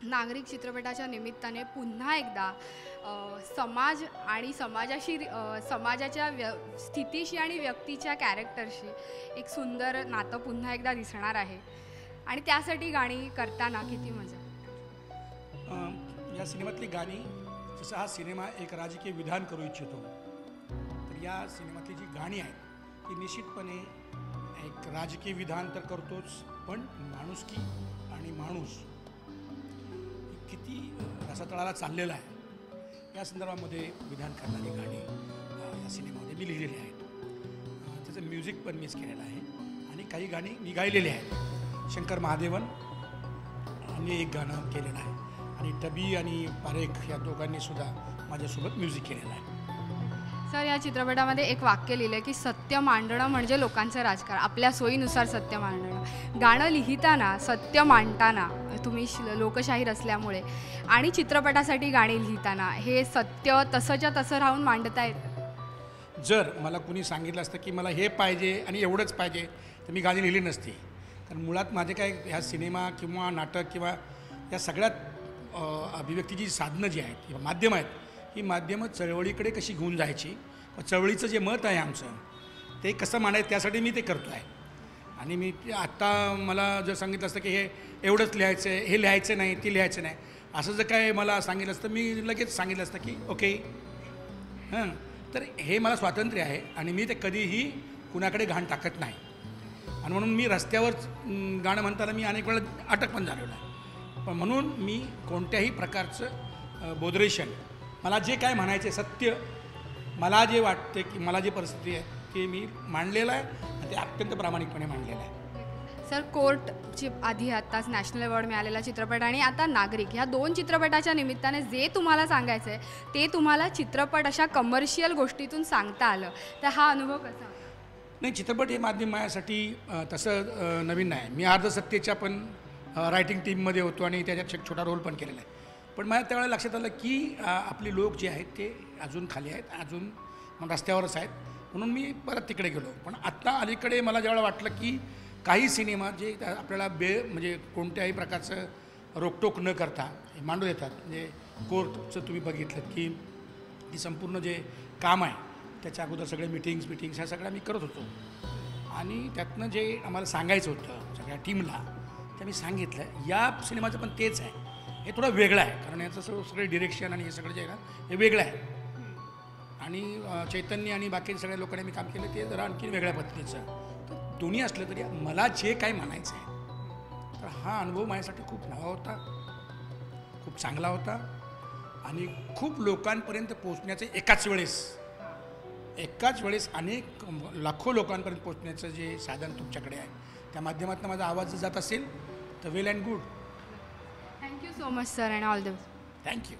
नागरिक चित्रपटाच्या निमित्ताने पुन्हा एकदा समाज आणि समाजाच्या स्थितीशी आणि व्यक्तीच्या कॅरेक्टरशी एक सुंदर नातं पुन्हा एकदा दिसणार आहे आणि त्यासाठी गाणी करताना किती मजा. या सिनेमातली गाणी, जसं हा सिनेमा एक राजकीय विधान करू इच्छितो, तर या सिनेमातली जी गाणी आहेत ती निश्चितपणे एक राजकीय विधान तर करतोच, पण माणुसकी आणि माणूस किती रसातळाला चाललेला आहे या संदर्भामध्ये विधान करणारी गाणी या सिनेमामध्ये मी लिहिलेली आहेत. त्याचं म्युझिक पण मीच केलेलं आहे आणि काही गाणी मी गायलेली आहेत. शंकर महादेवन यांनी एक गाणं केलेलं आहे आणि टबी आणि पारेख या दोघांनी सुद्धा माझ्यासोबत म्युझिक केलेलं आहे. सर, या चित्रपटामध्ये एक वाक्य लिहिलं आहे की सत्य मांडणं म्हणजे लोकांचं राजकारण, आपल्या सोयीनुसार सत्य मांडणं. गाणं लिहिताना, सत्य मांडताना तुम्ही लोकशाहीर असल्यामुळे आणि चित्रपटासाठी गाणी लिहिताना हे सत्य तसंच्या तसं राहून मांडतायत. जर मला कुणी सांगितलं असतं की मला हे पाहिजे आणि एवढंच पाहिजे तर मी गाणी लिहिली नसती. कारण मुळात माझे काय ह्या सिनेमा किंवा नाटक किंवा या सगळ्यात अभिव्यक्तीची साधनं जी आहेत किंवा माध्यमं आहेत, ही माध्यमं चळवळीकडे कशी घेऊन जायची, चळवळीचं जे मत आहे आमचं ते कसं मांडायचं त्यासाठी मी ते करतो आहे. आणि मी आत्ता मला जर सांगितलं असतं की हे एवढंच लिहायचं आहे, हे लिहायचं नाही, ते लिहायचं नाही, असं जर काय मला सांगितलं असतं मी लगेच सांगितलं असतं की ओके. तर हे मला स्वातंत्र्य आहे आणि मी ते कधीही कुणाकडे घाण टाकत नाही. आणि म्हणून मी रस्त्यावर गाणं म्हणताना मी अनेक वेळा अटक पण झालेलं आहे. पण म्हणून मी कोणत्याही प्रकारचं बोदरेशन, मला जे काय म्हणायचे सत्य, मला जे वाटते की मला जी परिस्थिती आहे ते मी मांडलेलं आहे आणि ते अत्यंत प्रामाणिकपणे मांडलेलं आहे. सर, कोर्टची आधी आत्ताच नॅशनल अवॉर्ड मिळालेला चित्रपट आणि आता नागरिक, ह्या दोन चित्रपटाच्या निमित्ताने जे तुम्हाला सांगायचं आहे ते तुम्हाला चित्रपट अशा कमर्शियल गोष्टीतून सांगता आलं, तर हा अनुभव कसा? नाही, चित्रपट हे माध्यम माझ्यासाठी तसं नवीन नाही. मी अर्धसत्तेच्या पण रायटिंग टीममध्ये होतो आणि त्याच्यात एक छोटा रोल पण केलेला आहे. पण मला त्यावेळेला लक्षात आलं की आपले लोक जे आहेत ते अजून खाली आहेत, अजून रस्त्यावरच आहेत. म्हणून मी परत तिकडे गेलो. पण आत्ता अलीकडे मला ज्यावेळेला वाटलं की काही सिनेमा जे आपल्याला म्हणजे कोणत्याही प्रकारचं रोकटोक न करता मांडू देतात. म्हणजे कोर्टचं तुम्ही बघितलं की ती संपूर्ण जे काम आहे त्याच्या अगोदर सगळे मिटिंग्स ह्या सगळ्या मी करत होतो आणि त्यातनं जे आम्हाला सांगायचं होतं सगळ्या टीमला ते मी सांगितलं. या सिनेमाचं पण तेच आहे. हे थोडं वेगळं आहे कारण याचं सगळं डिरेक्शन आणि हे सगळं जे आहे ना हे वेगळं आहे. आणि चैतन्य आणि बाकी सगळ्या लोकांनी मी काम केलं ते जरा आणखी वेगळ्या पद्धतीचं. तर दोन्ही असलं तरी मला जे काय म्हणायचं आहे तर हा अनुभव माझ्यासाठी खूप नवा होता, खूप चांगला होता आणि खूप लोकांपर्यंत पोचण्याचे एकाच वेळेस अनेक लाखो लोकांपर्यंत पोचण्याचं जे साधन तुमच्याकडे आहे त्या माध्यमातून माझा आवाज जात असेल तर well and good. Thank you so much sir and all the best. Thank you.